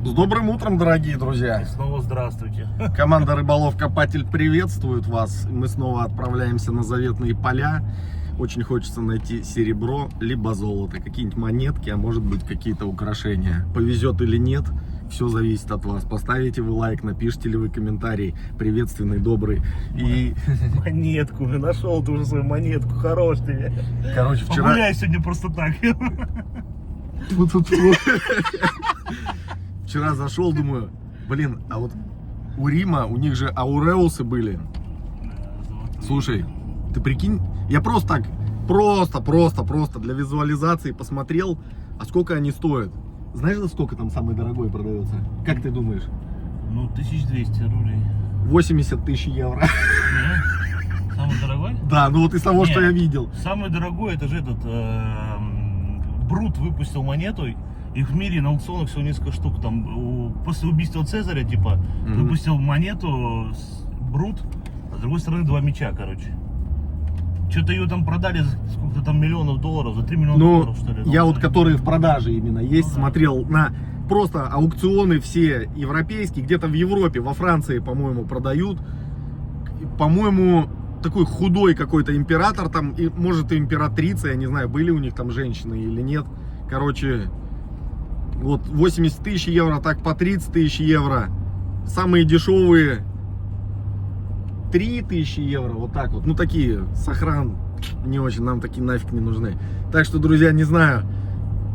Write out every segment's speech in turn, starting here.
С добрым утром, дорогие друзья! И снова здравствуйте. Команда Рыболов Копатель приветствует вас. Мы снова отправляемся на заветные поля. Очень хочется найти серебро, либо золото, какие-нибудь монетки, а может быть какие-то украшения. Повезет или нет, все зависит от вас. Поставите вы лайк, напишите ли вы комментарий приветственный, добрый. И... Монетку, нашел ты уже свою монетку, хорош ты. Короче, вчера... Погуляй сегодня просто так. Вчера зашел, думаю, блин, а вот у Рима, у них же ауреусы были. Слушай, ты прикинь, я просто так, просто для визуализации посмотрел, а сколько они стоят. Знаешь, за сколько там самый дорогой продается? Как ты думаешь? Ну, 1200 рублей. 80 тысяч евро. Нет? Самый дорогой? Да, ну вот из того, Нет, что я видел. Самый дорогой, это же этот, Брут выпустил монету. Их в мире на аукционах всего несколько штук. Там после убийства Цезаря, типа, выпустил монету Брут, а с другой стороны два меча, короче. Что-то ее там продали за сколько-то там миллионов долларов, за 3 миллиона долларов, что ли. Я вот, которые в продаже именно есть, Ну, смотрел на просто аукционы все европейские, где-то в Европе, во Франции, по-моему, продают. По-моему, такой худой какой-то император там, и, может, и императрица, я не знаю, были у них там женщины или нет. Короче, вот 80 тысяч евро, так по 30 тысяч евро. Самые дешевые 3 тысячи евро, вот так вот. Ну, такие, сохран, не очень, нам такие нафиг не нужны. Так что, друзья, не знаю,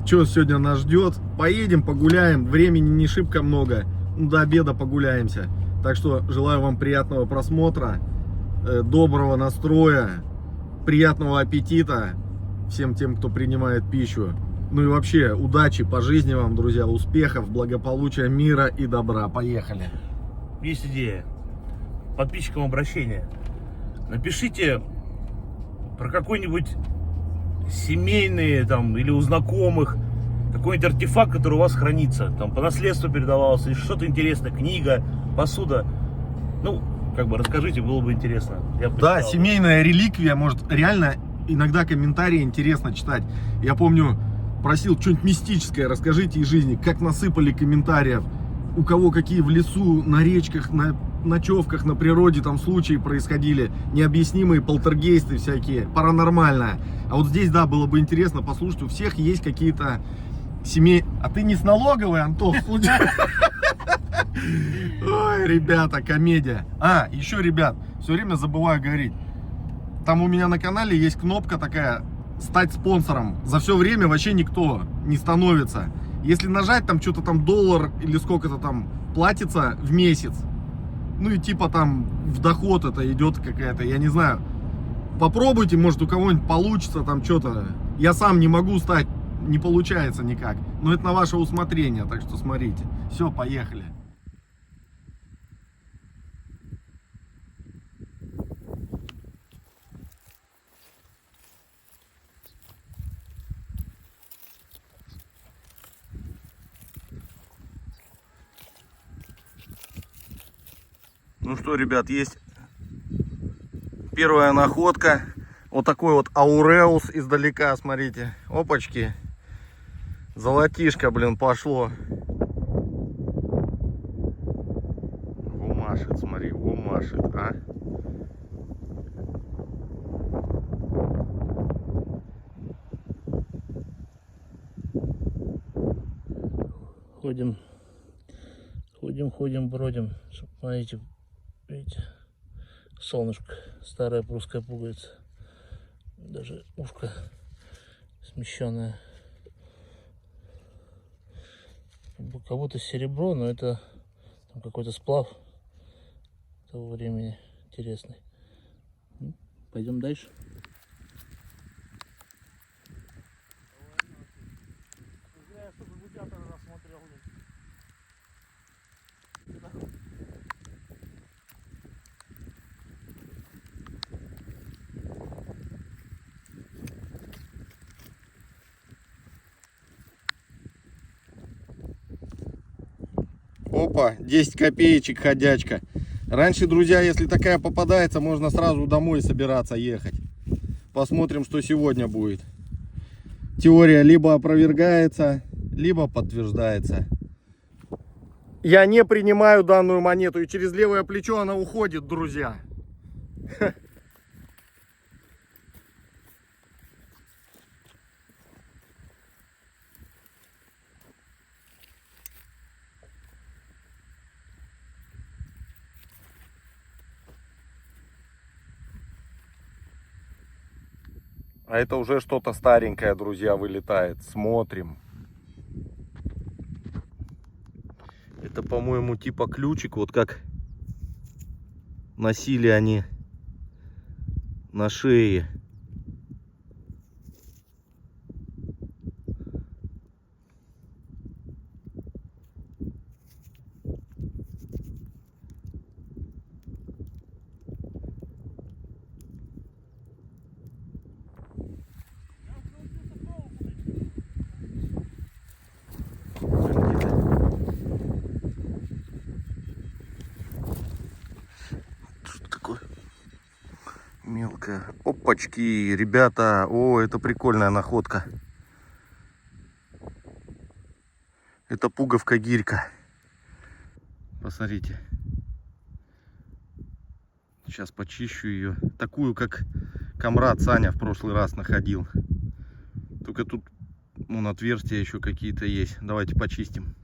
что сегодня нас ждет. Поедем, погуляем, времени не шибко много. Ну, до обеда погуляемся. Так что желаю вам приятного просмотра, доброго настроя, приятного аппетита всем тем, кто принимает пищу. Ну и вообще, удачи по жизни вам, друзья, успехов, благополучия, мира и добра. Поехали. Есть идея. Подписчикам обращение. Напишите про какой-нибудь семейный там или у знакомых какой-нибудь артефакт, который у вас хранится. Там по наследству передавался, или что-то интересное, книга, посуда. Ну, как бы расскажите, было бы интересно. Да, семейная реликвия, может, реально иногда комментарии интересно читать. Я помню, просил что-нибудь мистическое, расскажите из жизни, как насыпали комментариев, у кого какие в лесу, на речках, на ночевках, на природе там случаи происходили, необъяснимые полтергейсты всякие, паранормальное. А вот здесь, да, было бы интересно послушать, у всех есть какие-то семьи... А ты не с налоговой, Антон, случайно? Ой, ребята, комедия. А, еще, ребят, все время забываю говорить. Там у меня на канале есть кнопка такая «Стать спонсором». За все время вообще никто не становится. Если нажать, там что-то там $1 или сколько-то там платится в месяц. Ну и типа там в доход это идет какая-то, я не знаю. Попробуйте, может у кого-нибудь получится там что-то. Я сам не могу стать, не получается никак. Но это на ваше усмотрение, так что смотрите. Все, поехали. Ну что, ребят, есть первая находка. Вот такой вот ауреус издалека, смотрите. Опачки. Золотишко, блин, пошло. Гумашит, смотри, гумашит, а. Ходим, бродим. Смотрите, видите, солнышко, старая прусская пуговица. Даже ушко смещенное. Как будто серебро, но это какой-то сплав того времени интересный. Пойдем дальше. Опа, 10 копеечек ходячка. Раньше, друзья, если такая попадается, можно сразу домой собираться ехать. Посмотрим, что сегодня будет. Теория либо опровергается, либо подтверждается. Я не принимаю данную монету. И через левое плечо она уходит, друзья. А это уже что-то старенькое, друзья, вылетает. Смотрим. Это, по-моему, типа ключик, вот как носили они на шее. Что такое? Мелкая. Опачки, ребята. О, это прикольная находка. Это пуговка-гирька. Посмотрите. Сейчас почищу ее. Такую, как комрад Саня в прошлый раз находил. Только тут вон отверстия еще какие-то есть. Давайте почистим.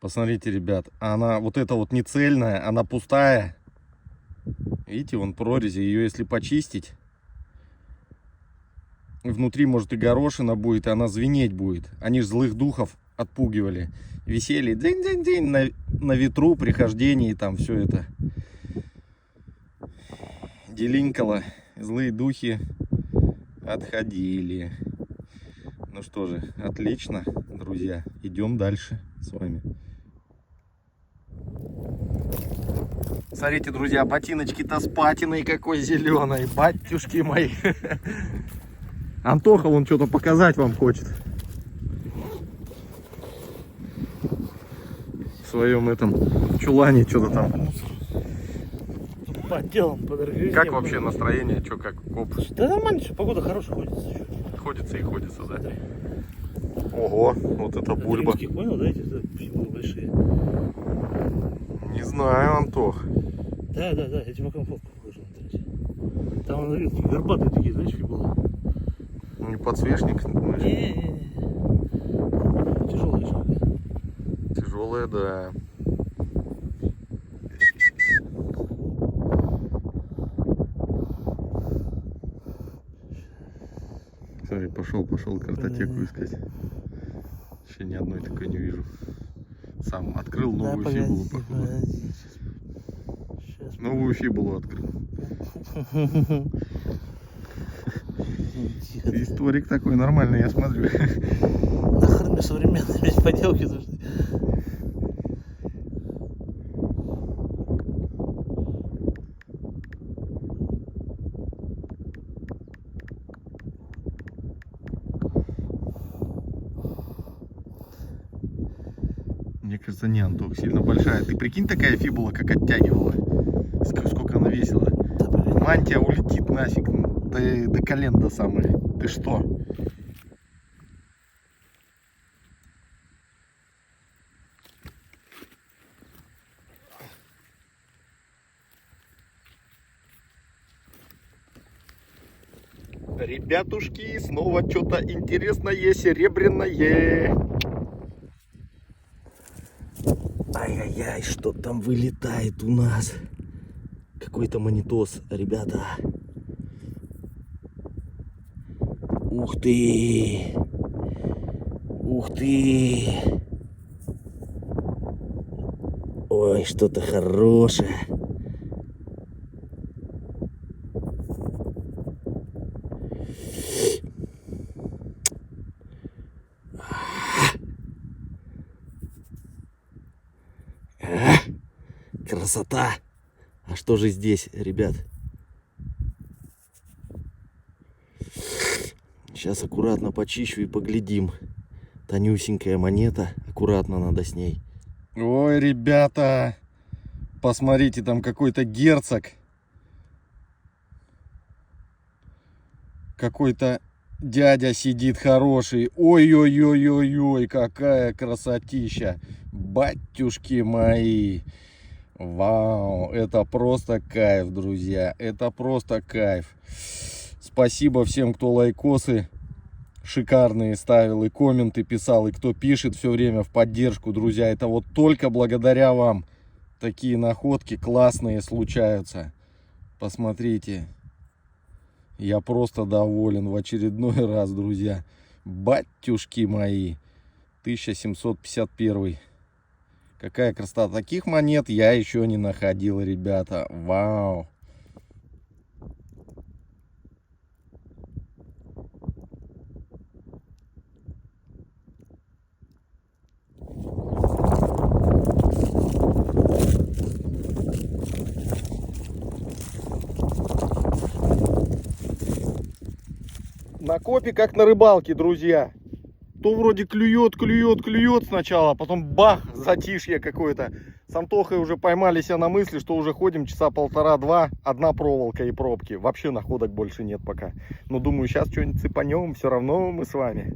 Посмотрите, ребят. Она вот эта вот не цельная, она пустая. Видите, вон прорези. Ее если почистить, внутри может и горошина будет, и она звенеть будет. Они ж злых духов отпугивали. Висели день-день-день на ветру при хождении, там все это делинкало. Злые духи отходили. Ну что же, отлично, друзья. Идем дальше с вами. Смотрите, друзья, ботиночки-то с патиной какой зеленой. Батюшки мои. Антоха, он что-то показать вам хочет. В своем этом чулане что-то там. Под делом, под организмом. Как вообще настроение? Что, как коп? Да нормально, что погода хорошая ходится. Ходится и ходится, да? Ого, вот это бульба. Римских, понял, да, эти фигуры большие? Не знаю, Антох. Да, я тебе пока фотку покажу. Там он редкие, горбатые такие, знаешь, фигуры. Не подсвечник, думаешь? Не-не-не. Тяжелые же. Тяжелая, да. Смотри, пошел картотеку искать. Еще ни одной такой не вижу. Сам открыл новую фибулу, походу. Новую фибулу открыл. Ты историк такой нормальный, я смотрю. Нахрен мне современные весь поделки нужны. Мне кажется, не, Антох, сильно большая. Ты прикинь, такая фибула, как оттягивала. Сколько она весила. Мантия улетит нафиг. До колен до самой. Ты что? Ребятушки, снова что-то интересное, серебряное. Ай-яй-яй, что там вылетает у нас? Какой-то монитос, ребята. Ух ты! Ух ты! Ой, что-то хорошее. Красота! А что же здесь, ребят? Сейчас аккуратно почищу и поглядим. Тонюсенькая монета. Аккуратно надо с ней. Ой, ребята! Посмотрите, там какой-то герцог. Какой-то дядя сидит хороший. Ой-ой-ой-ой-ой, какая красотища. Батюшки мои. Вау, это просто кайф, друзья. Это просто кайф. Спасибо всем, кто лайкосы шикарные ставил и комменты писал, и кто пишет все время в поддержку, друзья. Это вот только благодаря вам такие находки классные случаются. Посмотрите. Я просто доволен в очередной раз, друзья. Батюшки мои. 1751. Какая красота. Таких монет я еще не находил, ребята. Вау. На копе как на рыбалке, друзья. То вроде клюет сначала, а потом бах, затишье какое-то. С Антохой уже поймали себя на мысли, что уже ходим часа полтора-два, одна проволока и пробки. Вообще находок больше нет пока. Но думаю, сейчас что-нибудь цепанем, все равно мы с вами.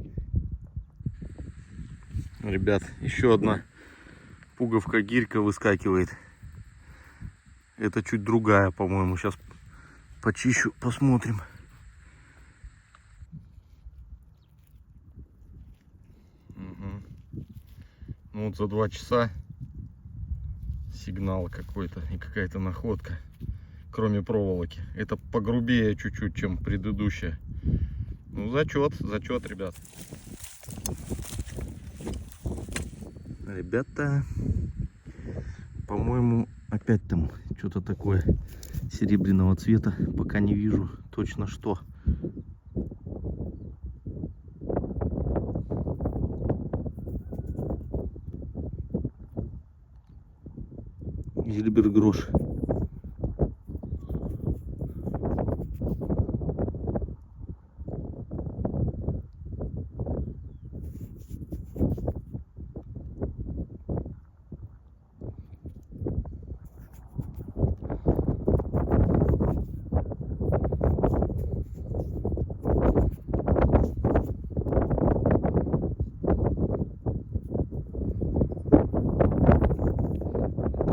Ребят, еще одна пуговка гирька выскакивает. Это чуть другая, по-моему. Сейчас почищу, посмотрим. Ну вот за 2 часа сигнал какой-то и какая-то находка, кроме проволоки. Это погрубее чуть-чуть, чем предыдущая. Ну, зачет, ребят. Ребята, по-моему, опять там что-то такое серебряного цвета. Пока не вижу точно что. Зильбергрош.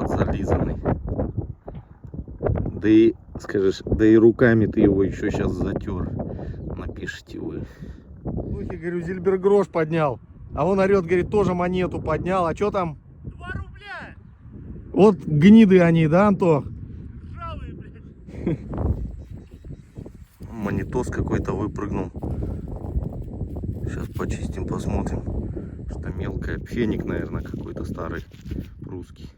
Зализанный. Да и скажешь, да и руками ты его еще сейчас затер. Напишите вы. Слухи, говорю, Зильбергрош поднял. А он орет, говорит, тоже монету поднял. А что там? 2 рубля! Вот гниды они, да, Антох? Ржавые, блядь. Монетос какой-то выпрыгнул. Сейчас почистим, посмотрим. Что мелкое. Феник, наверное, какой-то старый русский.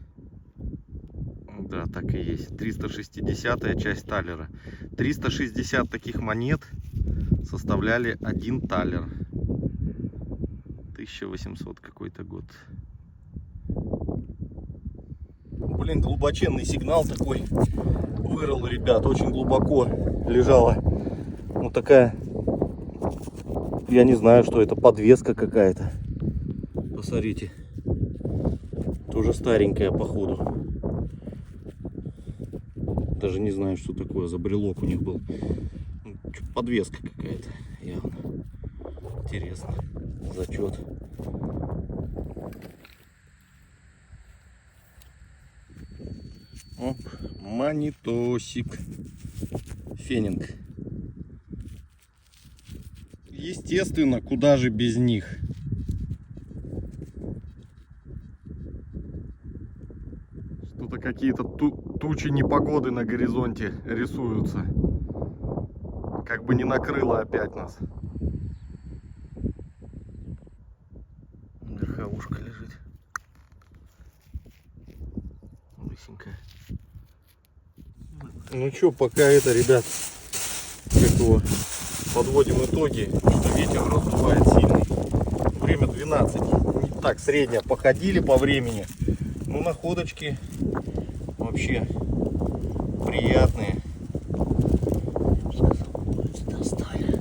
Да, так и есть. 360-я часть талера. 360 таких монет составляли 1 талер. 1800 какой-то год. Блин, глубоченный сигнал такой вырыл, ребят. Очень глубоко лежала. Ну такая, я не знаю, что это, подвеска какая-то. Посмотрите. Тоже старенькая, походу. Даже не знаю, что такое за брелок у них был. Подвеска какая-то явно. Интересно. Зачет. Оп, монетосик. Фенинг. Естественно, куда же без них. Что-то какие-то тучи непогоды на горизонте рисуются. Как бы не накрыло опять нас. Верховушка лежит. Лысенькая. Ну что, пока это, ребят, как его, подводим итоги. Что ветер раздувает сильный. Время 12. Не так, средняя. Походили по времени. Ну, находочки вообще приятные. Достали.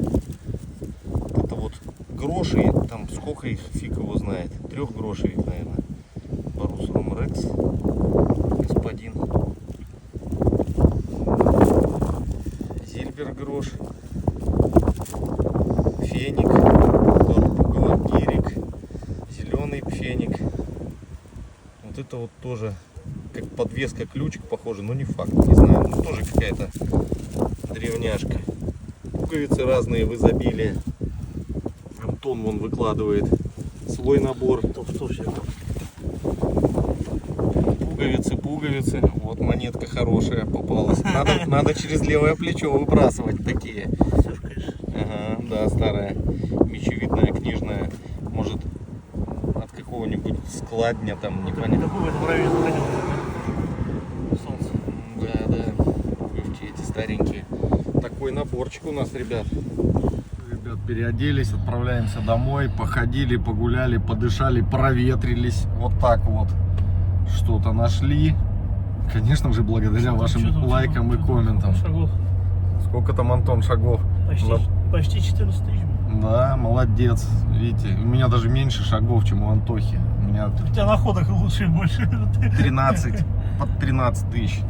Это вот гроши, там сколько их, фиг его знает. 3 грошей, наверное. Барусом Рекс. Господин. Зильбергрош. феник, гирик, зеленый феник. Вот это вот тоже как подвеска, ключик похоже, но не факт, не знаю, ну тоже какая-то древняшка. Пуговицы разные в изобилии. Антон вон выкладывает свой набор. Пуговицы. Вот монетка хорошая попалась. Надо через левое плечо выбрасывать такие. Ага, да, старая, мечевидная, книжная. Может, от какого-нибудь складня там, непонятно. Да, пуговки эти старенькие. Такой наборчик у нас, ребят. Ребят, переоделись, отправляемся домой. Походили, погуляли, подышали, проветрились. Вот так вот. Что-то нашли. Конечно же, благодаря вашим лайкам и комментам. Шагов. Сколько там, Антон, шагов? Почти 14 тысяч. Да, молодец. Видите, у меня даже меньше шагов, чем у Антохи. У меня У тебя находок лучше и больше. 13, под 13 тысяч.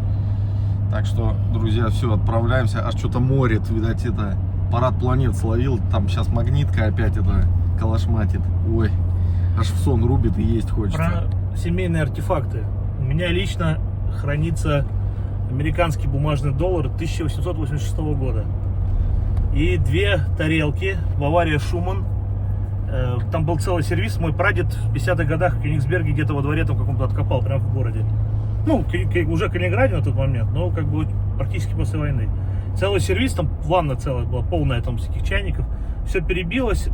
Так что, друзья, все, отправляемся. Аж что-то морит, видать, это парад планет словил. Там сейчас магнитка опять это калашматит. Ой, аж в сон рубит и есть хочется. Про семейные артефакты. У меня лично хранится американский бумажный доллар 1886 года. И 2 тарелки Бавария Шуман. Там был целый сервис. Мой прадед в 50-х годах в Кенигсберге где-то во дворе там каком-то откопал, прямо в городе. Ну, уже Калининграде на тот момент, но как бы практически после войны. Целый сервис, там ванна целая была, полная там всяких чайников. Все перебилось.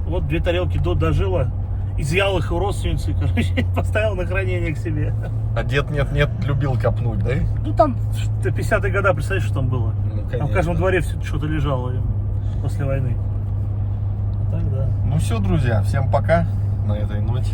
Вот 2 тарелки дожило. Изъял их у родственницы, короче, поставил на хранение к себе. А дед нет, любил копнуть, да? Ну там в 50-е годы, представляешь, что там было? Ну, Там в каждом дворе что-то лежало после войны. Так, да. Ну все, друзья, всем пока на этой ноте.